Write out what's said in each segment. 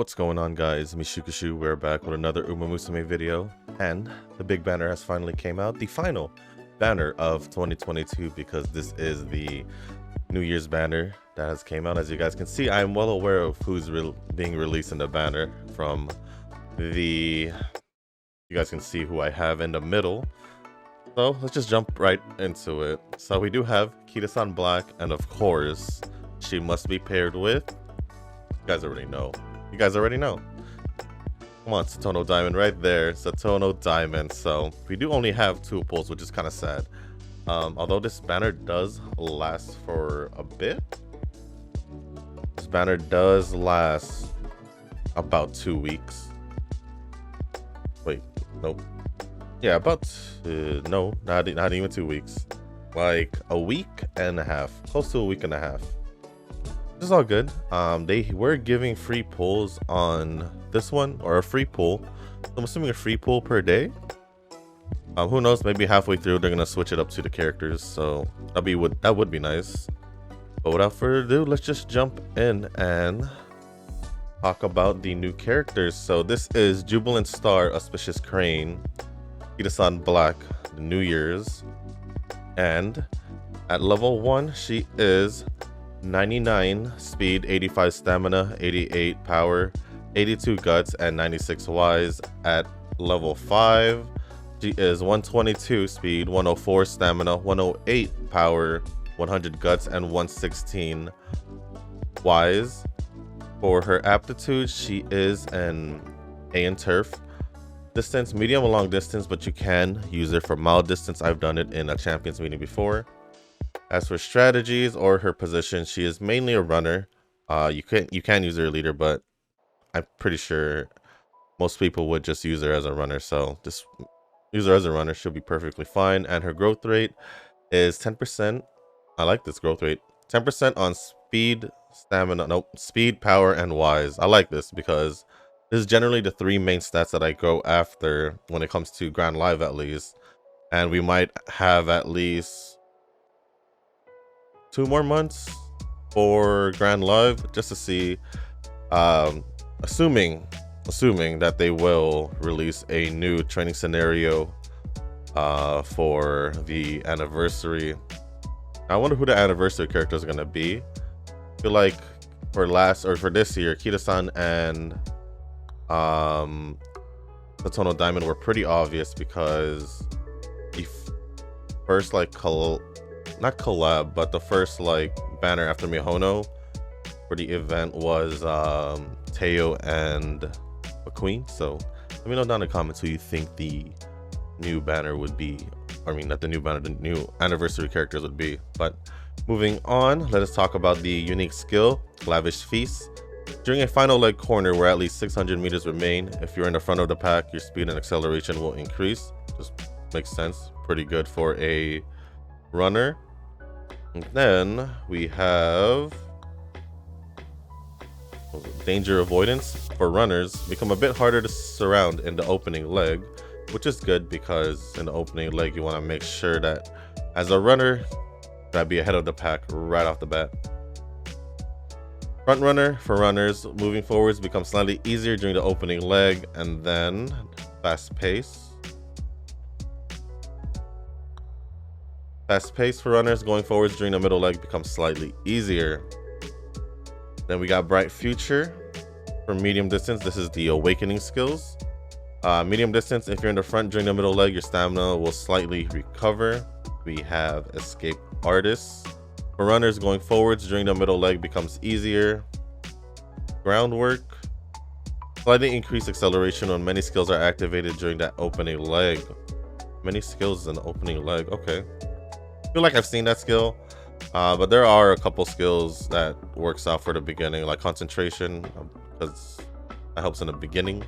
What's going on, guys? Mishukushu, we're back with another Musume video, and the big banner has finally came out, the final banner of 2022, because this is the New Year's banner that has came out. As you guys can see, I'm well aware of who's being released in the banner from the... You guys can see who I have in the middle. So let's just jump right into it. So we do have Kitasan Black, and of course, she must be paired with... You guys already know. You guys already know. Come on, Satono Diamond right there. Satono Diamond. So we do only have 2 pulls, which is kind of sad. Although this banner does last for a bit. This banner does last about 2 weeks. Wait, nope. Yeah, about no, not even 2 weeks. Like a week and a half, close to a week and a half. It's all good. They were giving free pulls on this one, or a free pull. I'm assuming a free pull per day. Who knows? Maybe halfway through they're gonna switch it up to the characters, so that would be nice. But without further ado, let's just jump in and talk about the new characters. So this is Jubilant Star, Auspicious Crane, Kitasan Black, the New Year's, and at level 1 she is 99 speed, 85 stamina, 88 power, 82 guts, and 96 wise. At level 5 she is 122 speed, 104 stamina, 108 power, 100 guts, and 116 wise. For her aptitude, she is an A in turf. Distance, medium and long distance, but you can use it for mild distance. I've done it in a champions meeting before. As for strategies or her position, she is mainly a runner. You can use her leader, but I'm pretty sure most people would just use her as a runner. So just use her as a runner. She'll be perfectly fine. And her growth rate is 10%. I like this growth rate. 10% on speed, stamina, speed, power, and wise. I like this because this is generally the 3 main stats that I go after when it comes to Grand Live, at least. And we might have at least 2 more months for Grand Live just to see, assuming that they will release a new training scenario for the anniversary. I wonder who the anniversary character is going to be. I feel like for this year, Kitasan and Satono Diamond were pretty obvious, because the first not collab, but the first banner after Mihono for the event was Teio and McQueen. So let me know down in the comments who you think the new banner would be. I mean, not the new banner, the new anniversary characters would be. But moving on, let us talk about the unique skill, Lavish Feast. During a final leg corner where at least 600 meters remain, if you're in the front of the pack, your speed and acceleration will increase. Just makes sense. Pretty good for a runner. And then we have danger avoidance for runners. Become a bit harder to surround in the opening leg, which is good because in the opening leg you want to make sure that as a runner gotta be ahead of the pack right off the bat. Front runner for runners, moving forwards becomes slightly easier during the opening leg, and then fast pace. Fast pace for runners going forwards during the middle leg becomes slightly easier. Then we got Bright Future for medium distance. This is the awakening skills. Medium distance, if you're in the front during the middle leg, your stamina will slightly recover. We have Escape Artist. For runners going forwards during the middle leg becomes easier. Groundwork. Slightly increased acceleration when many skills are activated during that opening leg. Many skills in the opening leg, okay. I feel like I've seen that skill, but there are a couple skills that works out for the beginning, like concentration, because that helps in the beginning.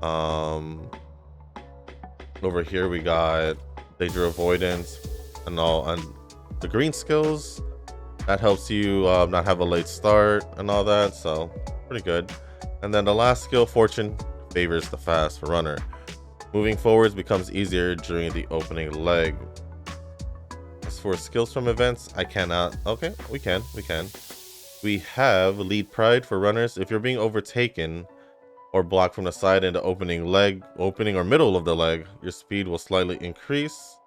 Over here we got danger avoidance and the green skills that helps you not have a late start and all that, so pretty good. And then the last skill, Fortune favors the fast for runner. Moving forwards becomes easier during the opening leg. As for skills from events, I cannot. Okay, we can. We have lead pride for runners. If you're being overtaken or blocked from the side in the opening or middle of the leg, your speed will slightly increase.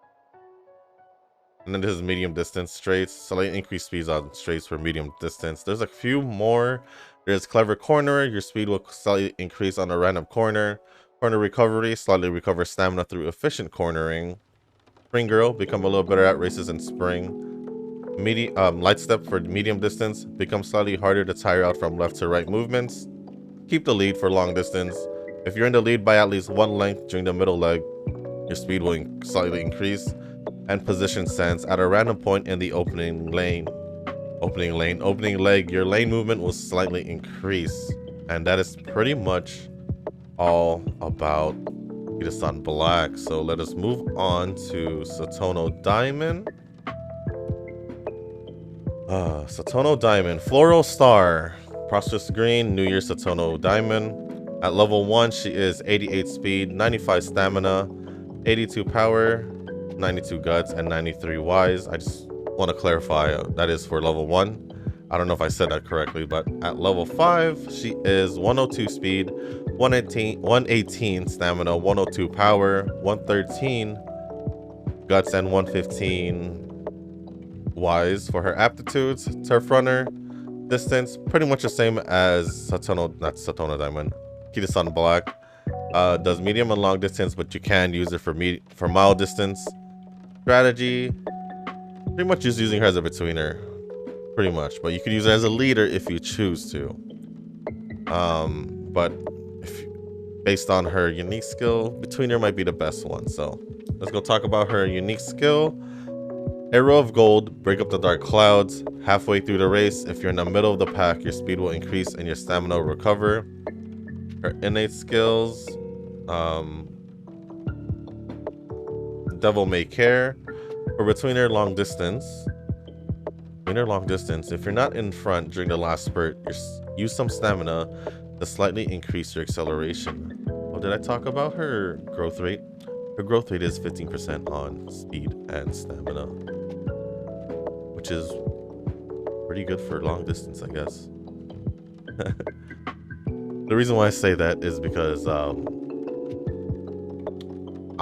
And then this is medium distance straights. Slightly increased speeds on straights for medium distance. There's a few more. There's clever corner. Your speed will slightly increase on a random corner. Corner recovery. Slightly recover stamina through efficient cornering. Spring girl. Become a little better at races in spring. Light step for medium distance. Become slightly harder to tire out from left to right movements. Keep the lead for long distance. If you're in the lead by at least one length during the middle leg, your speed will slightly increase. And position sense at a random point in the opening leg, your lane movement will slightly increase. And that is pretty much all about Kitasan Black. So let us move on to Satono Diamond. Satono Diamond, Floral Star, Prosperous Green, New Year Satono Diamond. At level 1, she is 88 speed, 95 stamina, 82 power, 92 guts, and 93 wise. I just want to clarify that is for level 1. I don't know if I said that correctly, but at level 5, she is 102 speed, 118 stamina, 102 power, 113 guts, and 115 wise for her aptitudes. Turf runner, distance, pretty much the same as Satono Diamond. Kitasan Black does medium and long distance, but you can use it for mile distance. Strategy, pretty much just using her as a betweener, pretty much, but you could use her as a leader if you choose to. But based on her unique skill, betweener might be the best one. So let's go talk about her unique skill. Arrow of Gold, break up the dark clouds. Halfway through the race, if you're in the middle of the pack, your speed will increase and your stamina will recover. Her innate skills, Devil May Care. For betweener long distance, if you're not in front during the last spurt, use some stamina to slightly increase your acceleration. Oh, did I talk about her growth rate? Her growth rate is 15% on speed and stamina, which is pretty good for long distance, I guess. The reason why I say that is because I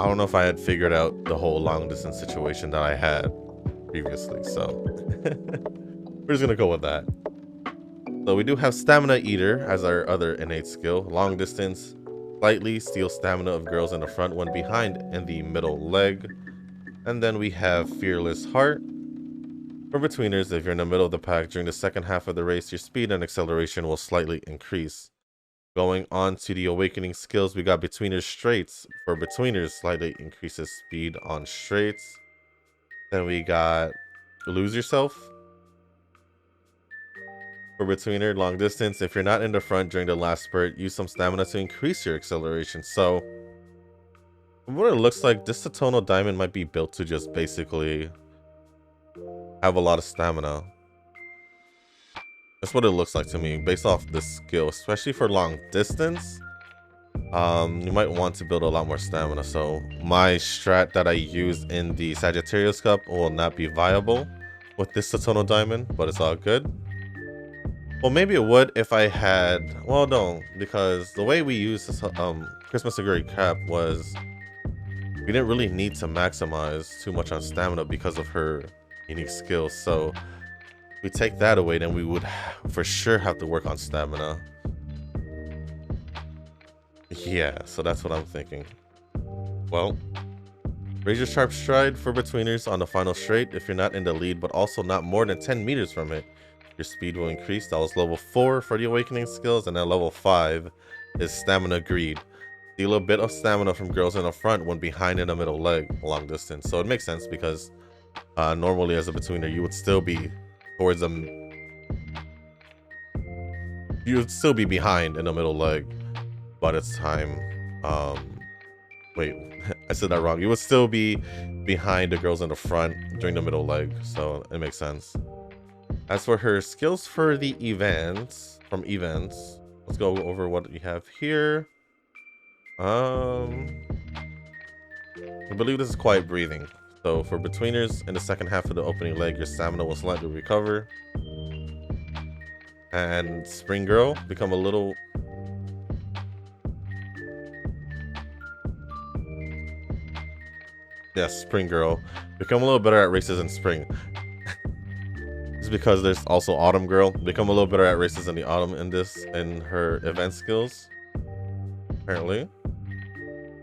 don't know if I had figured out the whole long distance situation that I had previously, so we're just gonna go with that. So we do have Stamina Eater as our other innate skill. Long distance, slightly steal stamina of girls in the front when behind in the middle leg. And then we have Fearless Heart. For betweeners, if you're in the middle of the pack during the second half of the race, your speed and acceleration will slightly increase. Going on to the awakening skills, we got Betweeners Straights. For betweeners, slightly increases speed on straights. Then we got Lose Yourself. For betweener, long distance, if you're not in the front during the last spurt, use some stamina to increase your acceleration. So, from what it looks like, this Satono Diamond might be built to just basically have a lot of stamina. That's what it looks like to me, based off this skill, especially for long distance. You might want to build a lot more stamina. So my strat that I used in the Sagittarius Cup will not be viable with this Satono Diamond, but it's all good. Well, maybe it would if I had, well, no, because the way we used this Christmas Agree Cap was we didn't really need to maximize too much on stamina because of her unique skills. So we take that away, then we would for sure have to work on stamina. Yeah, so that's what I'm thinking. Well, Razor Sharp Stride for betweeners on the final straight. If you're not in the lead, but also not more than 10 meters from it, your speed will increase. That was level 4 for the awakening skills, and then level 5 is Stamina Greed. Steal a bit of stamina from girls in the front when behind in the middle leg, long distance. So it makes sense because normally as a betweener, you would still be towards them. You would still be behind in the middle leg, but it's time. Wait, I said that wrong. You would still be behind the girls in the front during the middle leg, so it makes sense. As for her skills for the events, let's go over what we have here. I believe this is Quiet Breathing. So for betweeners, in the second half of the opening leg, your stamina will slightly recover. And Spring Girl, become a little... Yes, Spring Girl. Become a little better at races in spring. It's because there's also Autumn Girl. Become a little better at races in the autumn in her event skills. Apparently.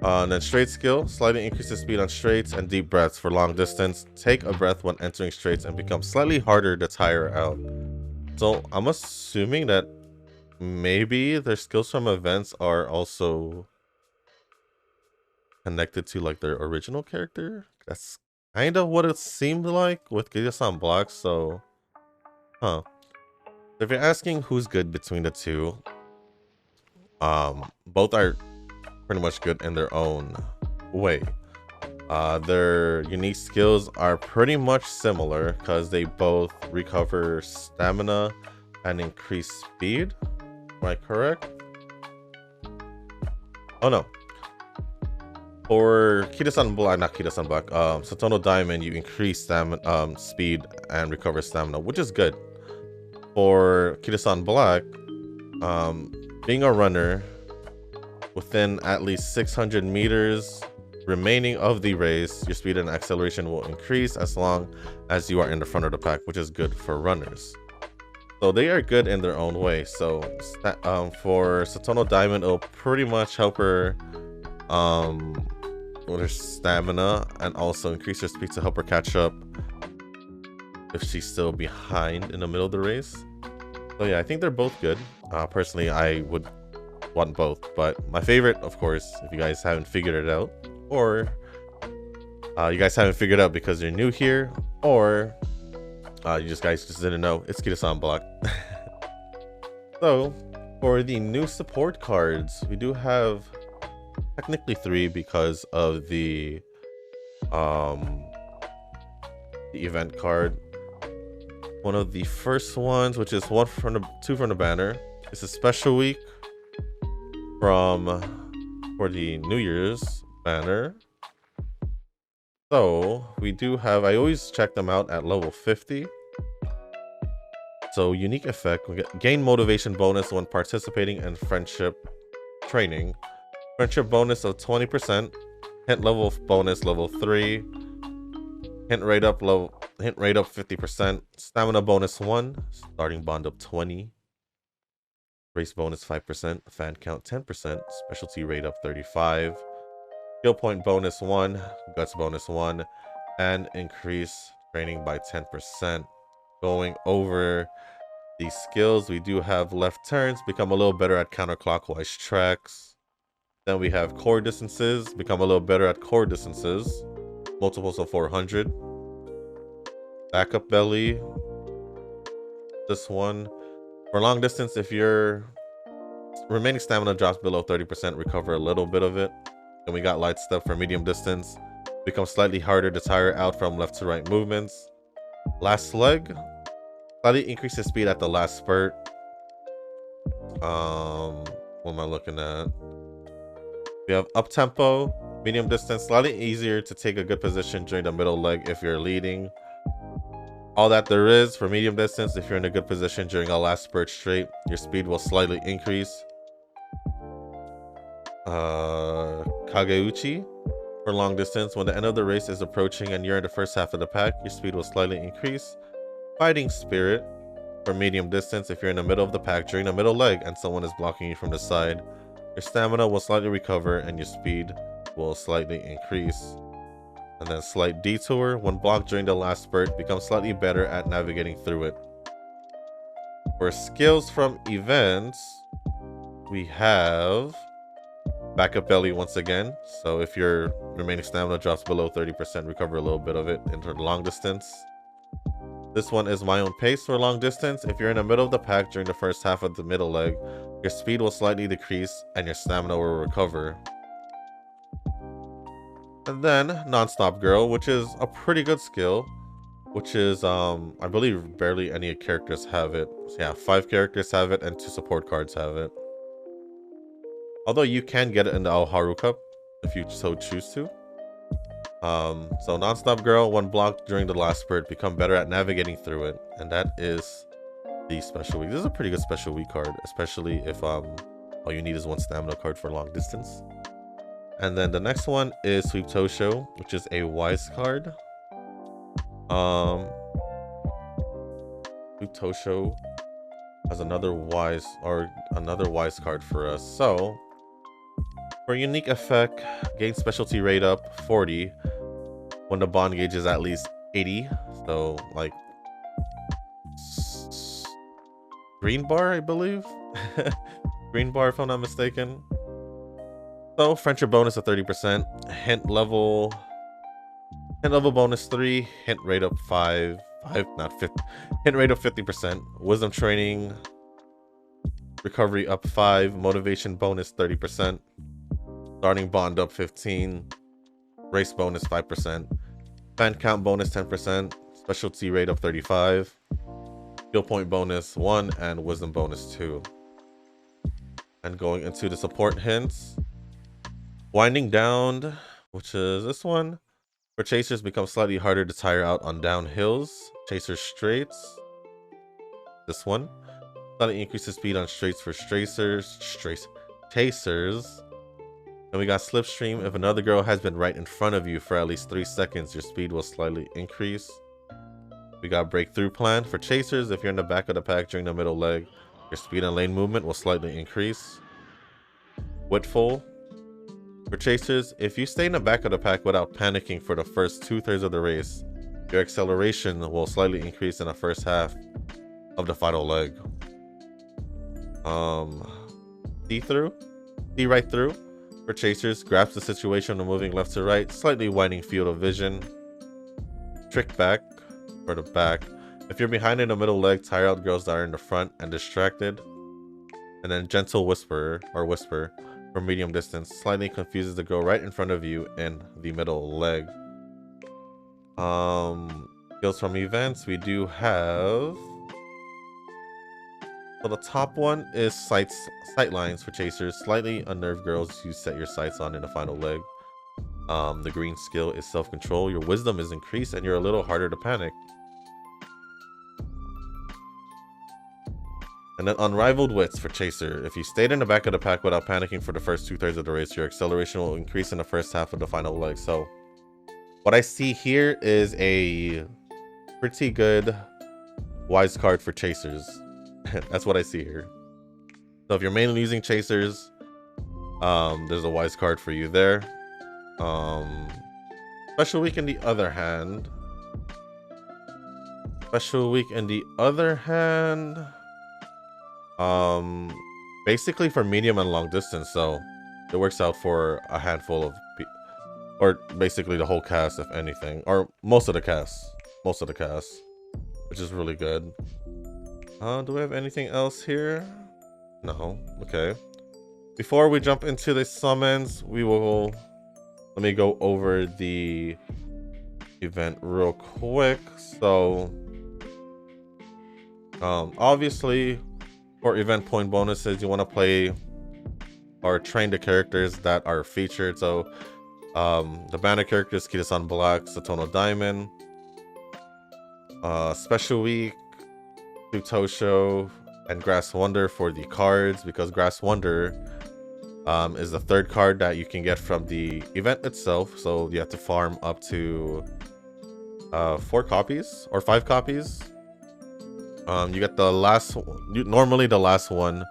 And then straight skill, slightly increases speed on straights and deep breaths for long distance. Take a breath when entering straights and become slightly harder to tire out. So I'm assuming that maybe their skills from events are also connected to like their original character. That's kind of what it seemed like with Kitasan Black. So, if you're asking who's good between the two, both are pretty much good in their own way. Their unique skills are pretty much similar because they both recover stamina and increase speed. Am I correct? Oh no. For Kitasan Black, not Kitasan Black, Satono DIamond, you increase stamina, speed and recover stamina, which is good. For Kitasan Black, being a runner within at least 600 meters remaining of the race, your speed and acceleration will increase as long as you are in the front of the pack, which is good for runners. So they are good in their own way. So for Satono DIamond, it'll pretty much help her with her stamina and also increase her speed to help her catch up if she's still behind in the middle of the race. So yeah, I think they're both good. Personally, I would want both, but my favorite, of course, if you guys haven't figured it out, or you guys haven't figured out because you're new here, or you guys just didn't know, it's Kitasan Black. So for the new support cards, we do have technically 3 because of the event card. One of the first ones, which is 2 from the banner, is a special week for the New Year's banner. So we do have, I always check them out at level 50. So unique effect, we gain motivation bonus when participating in friendship training. Friendship bonus of 20%. Hint level bonus level 3. Hint rate up 50%. Stamina bonus 1. Starting bond up 20. Race bonus 5%. Fan count 10%. Specialty rate up 35. Skill point bonus 1. Guts bonus 1. And increase training by 10%. Going over the skills, we do have left turns. Become a little better at counterclockwise tracks. Then we have core distances. Become a little better at core distances. Multiples of 400. Backup belly. This one. For long distance, if your remaining stamina drops below 30%, recover a little bit of it. Then we got light step for medium distance. Become slightly harder to tire out from left to right movements. Last leg. Slightly increases speed at the last spurt. What am I looking at? We have up tempo, medium distance, slightly easier to take a good position during the middle leg if you're leading. All that there is for medium distance, if you're in a good position during a last spurt straight, your speed will slightly increase. Kageuchi for long distance, when the end of the race is approaching and you're in the first half of the pack, your speed will slightly increase. Fighting Spirit for medium distance, if you're in the middle of the pack during the middle leg and someone is blocking you from the side, your stamina will slightly recover and your speed will slightly increase. And then Slight Detour, when blocked during the last spurt, become slightly better at navigating through it. For skills from events, we have Backup Belly once again. So if your remaining stamina drops below 30%, recover a little bit of it into long distance. This one is My Own Pace for long distance. If you're in the middle of the pack during the first half of the middle leg, your speed will slightly decrease and your stamina will recover. And then Non-Stop Girl, which is a pretty good skill, which is I believe barely any characters have it. So yeah, 5 characters have it and 2 support cards have it. Although you can get it in the Haru Cup if you so choose to. So Non-Stop Girl, when blocked during the last spurt, become better at navigating through it, and that is the special week. This is a pretty good special week card, especially if all you need is one stamina card for long distance. And then the next one is Sweep Tosho, which is a wise card. Sweep Tosho has another wise card for us. So for unique effect, gain specialty rate up 40 when the bond gauge is at least 80. So like green bar, I believe. Green bar, if I'm not mistaken. So friendship bonus of 30%, hint level bonus 3, hint rate up 5, not 50, hint rate of 50%, wisdom training, recovery up 5, motivation bonus 30%, starting bond up 15, race bonus 5%, fan count bonus 10%, specialty rate up 35, skill point bonus 1, and wisdom bonus 2. And going into the support hints, winding down, which is this one. For chasers, becomes slightly harder to tire out on downhills. Chaser straights. This one. Slightly increases speed on straights for chasers. And we got slipstream. If another girl has been right in front of you for at least 3 seconds, your speed will slightly increase. We got breakthrough plan. For chasers, if you're in the back of the pack during the middle leg, your speed and lane movement will slightly increase. Whitful. For chasers, if you stay in the back of the pack without panicking for the first 2/3 of the race, your acceleration will slightly increase in the first half of the final leg. See right through. For chasers, grasp the situation of moving left to right, slightly widening field of vision. Trick back for the back. If you're behind in the middle leg, tire out girls that are in the front and distracted. And then gentle whisper for medium distance, slightly confuses the girl right in front of you in the middle leg. Skills from events, we do have. So the top one is sight lines for chasers, slightly unnerved girls you set your sights on in the final leg. The green skill is self-control. Your wisdom is increased and you're a little harder to panic. And then unrivaled wits for chaser. If you stayed in the back of the pack without panicking for the first 2/3 of the race, your acceleration will increase in the first half of the final leg. So what I see here is a pretty good wise card for chasers. That's what I see here. So if you're mainly using chasers, there's a wise card for you there. Special week in the other hand. Basically for medium and long distance, so it works out for a handful of or basically the whole cast, if anything, or most of the cast, which is really good. Do we have anything else here? No. Okay, before we jump into the summons, let me go over the event real quick. So obviously for event point bonuses, you want to play or train the characters that are featured. So the banner characters, Kitasan Black, Satono DIamond. Special week, Tosho and Grass Wonder for the cards, because Grass Wonder is the 3rd card that you can get from the event itself. So you have to farm up to 4 copies or 5 copies. You get the last normally the last one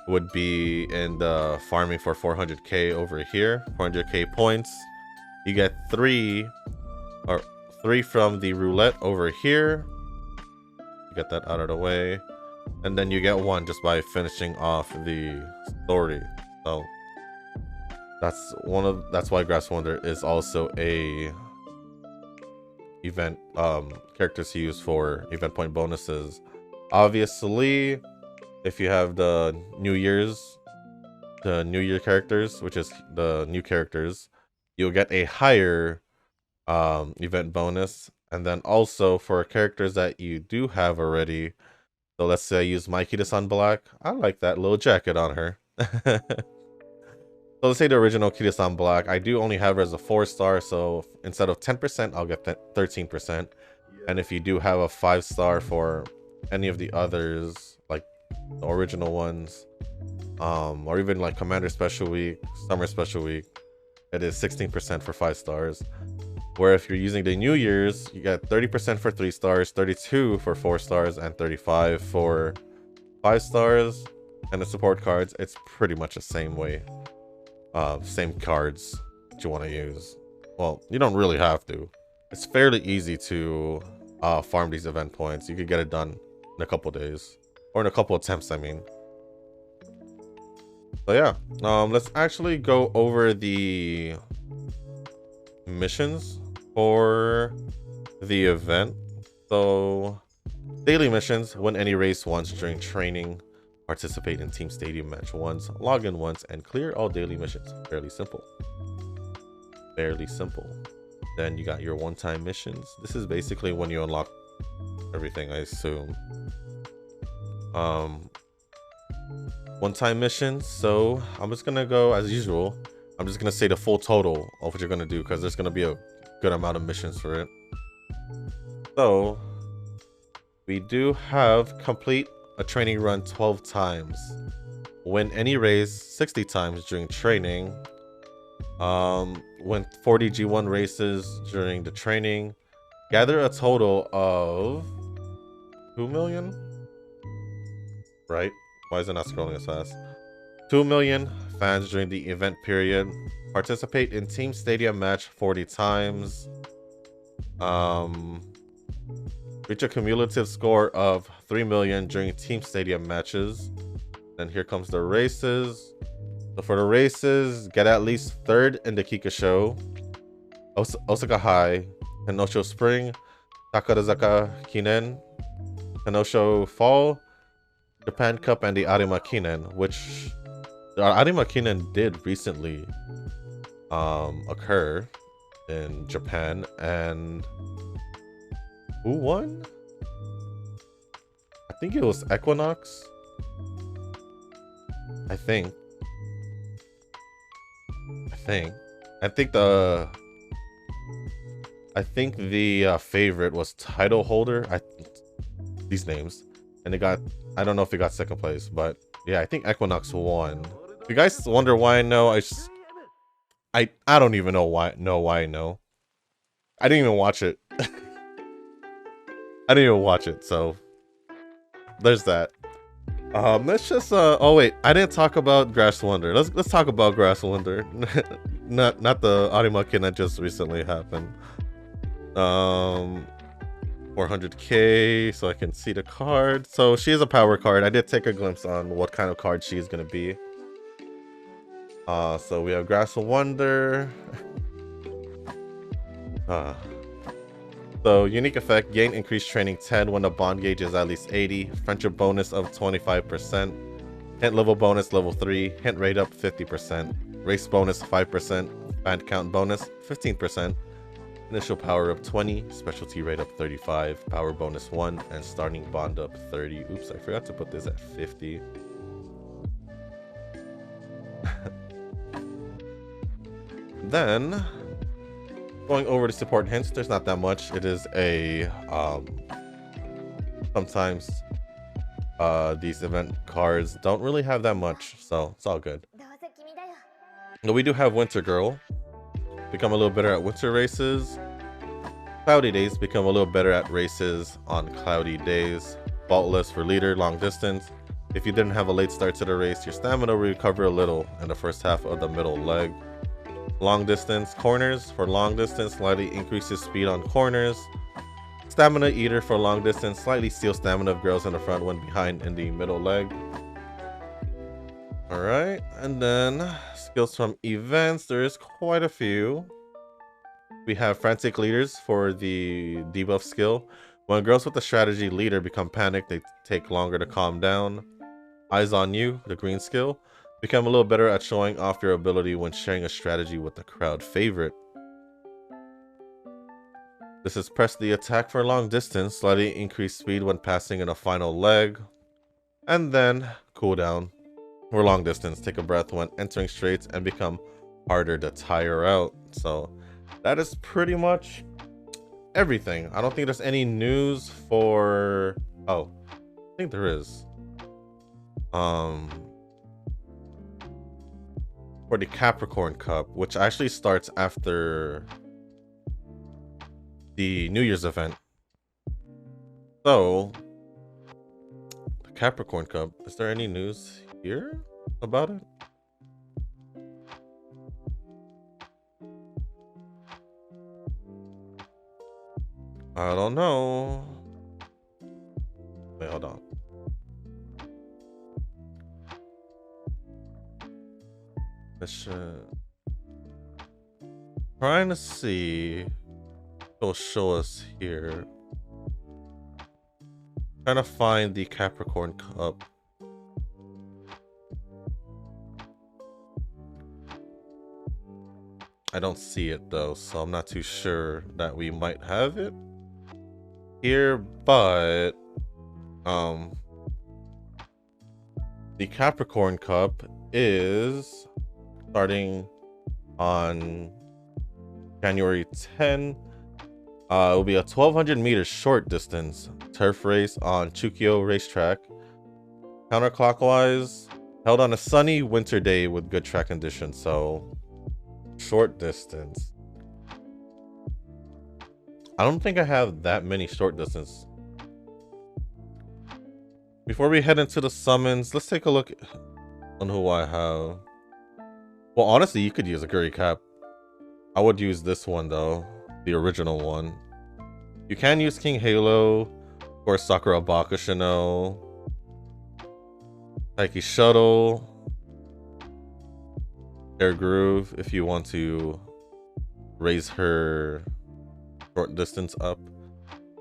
would be in the farming for 400k over here, 400k points. You get 3 from the roulette over here. You get that out of the way, and then you get 1 just by finishing off the story. So that's why Grass Wonder is also a event characters to use for event point bonuses. Obviously, if you have the New Year characters, which is the new characters, you'll get a higher event bonus. And then also for characters that you do have already, so let's say I use my Kitasan Black. I like that little jacket on her. So let's say the original Kitasan Black, I do only have her as a 4-star, so instead of 10%, I'll get 13%. And if you do have a 5-star for any of the others, like the original ones, or even like Commander Special Week, Summer Special Week, it is 16% for 5 stars. Where if you're using the New Year's, you get 30% for 3 stars, 32 for 4 stars, and 35 for 5 stars. And the support cards, it's pretty much the same way. Same cards that you want to use. Well, you don't really have to. It's fairly easy to farm these event points. You could get it done in a couple days. Or in a couple attempts, I mean. So yeah, let's actually go over the missions for the event. So, daily missions: win any race once during training, participate in team stadium match once, log in once, and clear all daily missions. Fairly simple. Fairly simple. Then you got your one-time missions. This is basically when you unlock everything, I assume. One-time missions. So I'm just gonna go as usual. I'm just gonna say the full total of what you're gonna do, because there's gonna be a good amount of missions for it. So we do have complete a training run 12 times, win any race 60 times during training, win 40 G1 races during the training, gather a total of 2 million, right? Why is it not scrolling as fast? 2 million fans during the event period, participate in team stadium match 40 times, reach a cumulative score of 3 million during team stadium matches. Then here comes the races. So for the races, get at least 3rd in the Kikasho, Osaka High, Kenosho Spring, Takarazaka Kinen, Kenosho Fall, Japan Cup, and the Arima Kinen, which the Arima Kinen did recently occur in Japan. And who won? I think it was Equinox. I think the favorite was title holder. These names, and they got, I don't know if they got 2nd place, but yeah, I think Equinox won. If you guys wonder why I know, I don't even know why I know. I didn't even watch it. I didn't even watch it, so there's that. Let's just oh wait, I didn't talk about Grass Wonder. Let's talk about Grass Wonder. not the Arimakin that just recently happened. 400k, so I can see the card. So she is a power card. I did take a glimpse on what kind of card she is gonna be. So we have Grass Wonder. So unique effect: gain increased training 10 when the bond gauge is at least 80, friendship bonus of 25%, hint level bonus level 3, hint rate up 50%, race bonus 5%, fan count bonus 15%, initial power up 20, specialty rate up 35, power bonus 1, and starting bond up 30. Oops, I forgot to put this at 50. Then going over the support hints, there's not that much. It is a sometimes these event cards don't really have that much, so it's all good. But we do have Winter Girl, become a little better at winter races. Cloudy days, become a little better at races on cloudy days. Faultless for leader, long distance. If you didn't have a late start to the race, your stamina will recover a little in the first half of the middle leg. Long distance corners, for long distance, slightly increases speed on corners. Stamina eater, for long distance, slightly steals stamina of girls in the front when behind in the middle leg. Alright, and then skills from events, there is quite a few. We have frantic leaders for the debuff skill. When girls with the strategy leader become panicked, they take longer to calm down. Eyes on you, the green skill. Become a little better at showing off your ability when sharing a strategy with the crowd favorite. This is press the attack for long distance, slightly increase speed when passing in a final leg. And then cooldown for long distance, take a breath when entering straights and become harder to tire out. So that is pretty much everything. I don't think there's any news for Oh, I think there is. For the Capricorn Cup, which actually starts after the New Year's event. So, the Capricorn Cup, is there any news here about it? I don't know. Wait, hold on. This should... Trying to see. It'll show us here. Trying to find the Capricorn Cup. I don't see it though, so I'm not too sure that we might have it here, but the Capricorn Cup is starting on January 10. It will be a 1200 meters short distance turf race on Chukyo racetrack, counterclockwise, held on a sunny winter day with good track conditions. So short distance. I don't think I have that many short distance. Before we head into the summons, let's take a look on who I have. Well, honestly, you could use a Guri Cap. I would use this one though, the original one. You can use King Halo, of course, Sakura Bakushino, Taiki Shuttle, Air Groove if you want to raise her short distance up.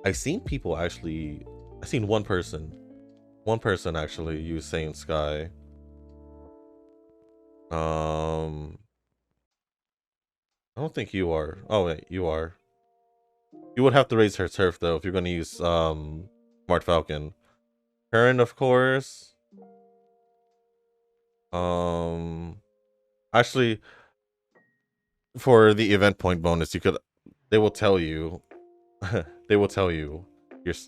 I've seen people actually, I've seen one person actually use Saiyan Sky. I don't think you are. Oh wait, you are. You would have to raise her turf though if you're gonna use Smart Falcon. Current, of course. Actually, for the event point bonus, you could. They will tell you. They will tell you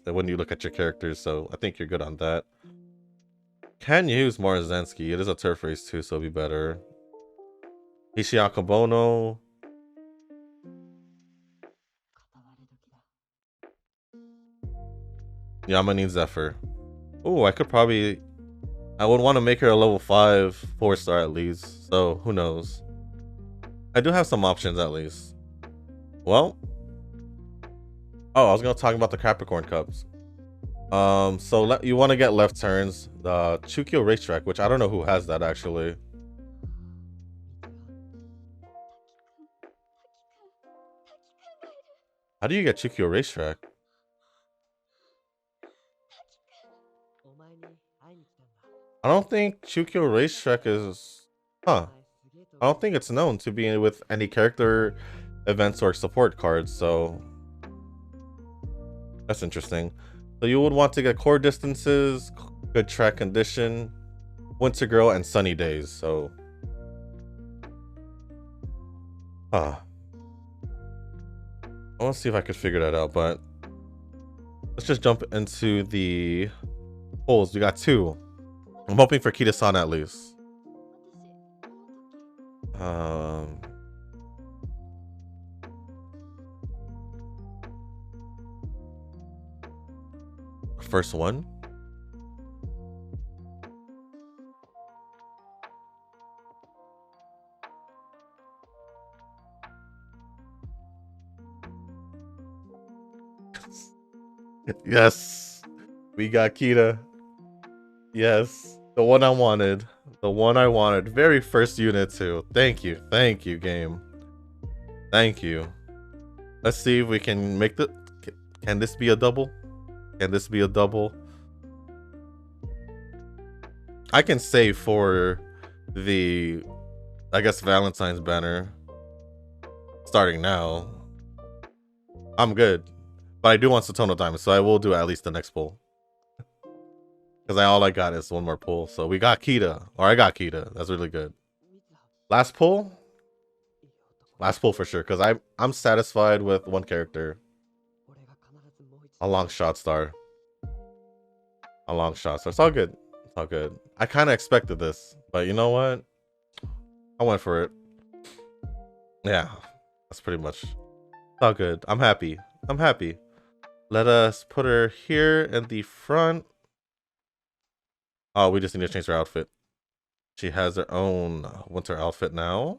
when you look at your characters. So I think you're good on that. Can use Marzensky. It is a turf race too, so it'll be better. Hishiaka Bono. Yama Zephyr. Oh, I could probably... I would want to make her a level 5 4-star at least. So, who knows. I do have some options at least. Well. Oh, I was going to talk about the Capricorn Cups. So you want to get left turns. The Chukyo racetrack, which I don't know who has that actually. How do you get Chukyo racetrack? I don't think Chukyo racetrack is... Huh. I don't think it's known to be with any character events or support cards, so... That's interesting. So you would want to get core distances, good track condition, winter girl, and sunny days, so... Huh. I want to see if I could figure that out, but... Let's just jump into the polls. We got 2. I'm hoping for Kitasan at least. First one. Yes, we got Kita. Yes, the one I wanted. The one I wanted. Very first unit too. Thank you. Thank you, game. Thank you. Let's see if we can make the... Can this be a double? Can this be a double? I can save for the, I guess, Valentine's banner. Starting now. I'm good. But I do want Satono DIamond, so I will do at least the next pull. Because all I got is one more pull. So we got Kita. Or I got Kita. That's really good. Last pull? Last pull for sure. Because I'm satisfied with one character. A long shot star. a long shot. So it's all good. It's all good. I kind of expected this, but you know what? I went for it. Yeah, that's pretty much. It's all good. I'm happy. I'm happy. Let us put her here in the front. Oh, we just need to change her outfit. She has her own winter outfit now.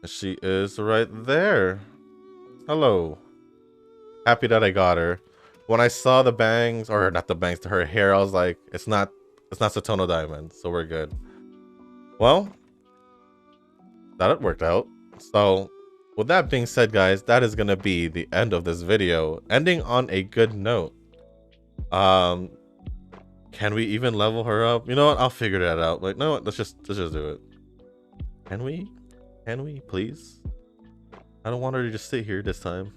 She is right there. Hello. Happy that I got her. When I saw the bangs, or not the bangs, to her hair, I was like, it's not Satono DIamond, so we're good. Well, that worked out. So, with that being said, guys, that is gonna be the end of this video. Ending on a good note. Can we even level her up? You know what? I'll figure that out. Like, no, let's just do it. Can we? Can we, please? I don't want her to just sit here this time.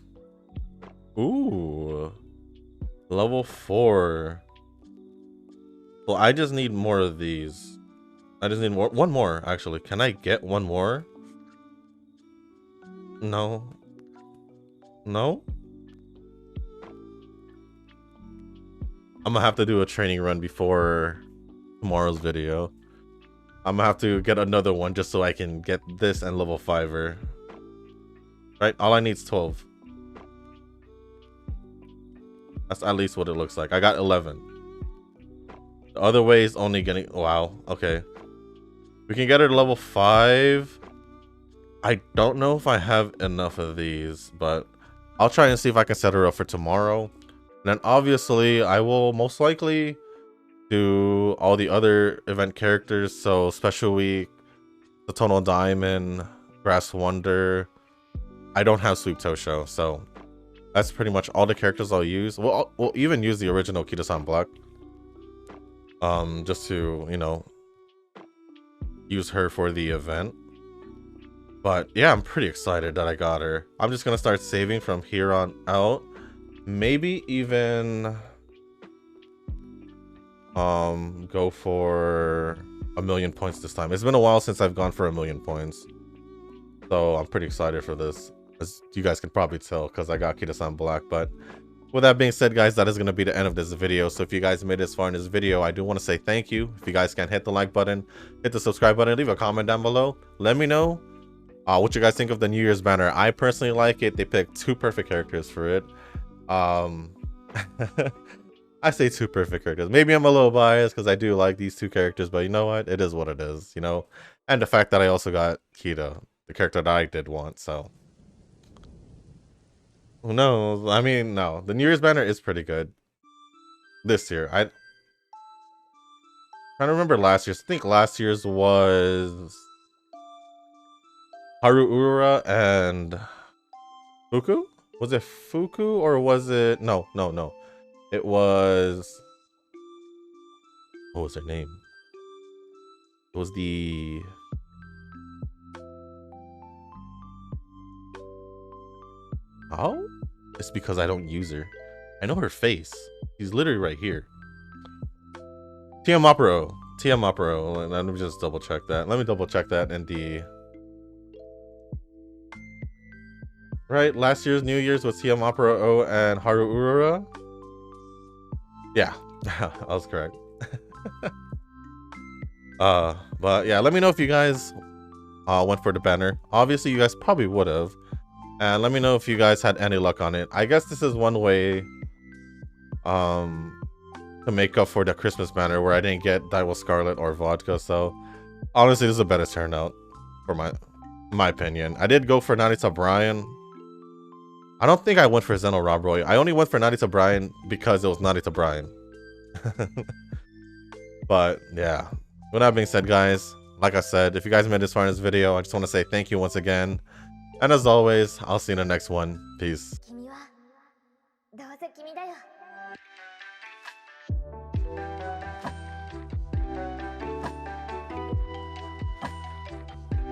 Ooh. Level 4. Well, I just need more of these. I just need one more, actually. Can I get one more? No. No? I'm gonna have to do a training run before tomorrow's video. I'm gonna have to get another one just so I can get this and level 5-er. Right? All I need is 12. That's at least what it looks like. I got 11. The other way is only getting... Wow. Okay. We can get her to level 5. I don't know if I have enough of these, but I'll try and see if I can set her up for tomorrow. And then obviously I will most likely do all the other event characters. So Special Week, Satono DIamond, Grass Wonder. I don't have Sweep Tosho, so that's pretty much all the characters I'll use. We'll even use the original Kitasan Black. Just to, you know, use her for the event. But yeah, I'm pretty excited that I got her. I'm just gonna start saving from here on out. Maybe even go for 1,000,000 points this time. It's been a while since I've gone for 1,000,000 points, so I'm pretty excited for this, as you guys can probably tell because I got Kitasan Black. But with that being said, guys, that is going to be the end of this video. So if you guys made it this far in this video, I do want to say thank you. If you guys can, hit the like button, hit the subscribe button, leave a comment down below. Let me know what you guys think of the New Year's banner. I personally like it. They picked 2 perfect characters for it. I say 2 perfect characters. Maybe I'm a little biased because I do like these 2 characters, but you know what? It is what it is, you know? And the fact that I also got Kita, the character that I did want, so. Who knows? I mean, no. The New Year's banner is pretty good. This year. I'm trying to remember last year's. I think last year's was Haru Urara and Fuku? Was it Fuku or was it... No. It was... What was her name? It was the... Oh? It's because I don't use her. I know her face. She's literally right here. Tiamapro. Let me just double check that. Let me double check that in the... Right, last year's New Year's was Tiamapro and Haru Urara. Yeah, I was correct. But yeah, let me know if you guys went for the banner. Obviously, you guys probably would have. And let me know if you guys had any luck on it. I guess this is one way to make up for the Christmas banner where I didn't get Daiwa Scarlet or Vodka. So honestly, this is a better turnout for my opinion. I did go for Narita Brian. I don't think I went for Zeno Rob Roy. I only went for Narita Brian because it was Narita Brian. But yeah, with that being said, guys, like I said, if you guys made this far in this video, I just want to say thank you once again. And as always, I'll see you in the next one. Peace.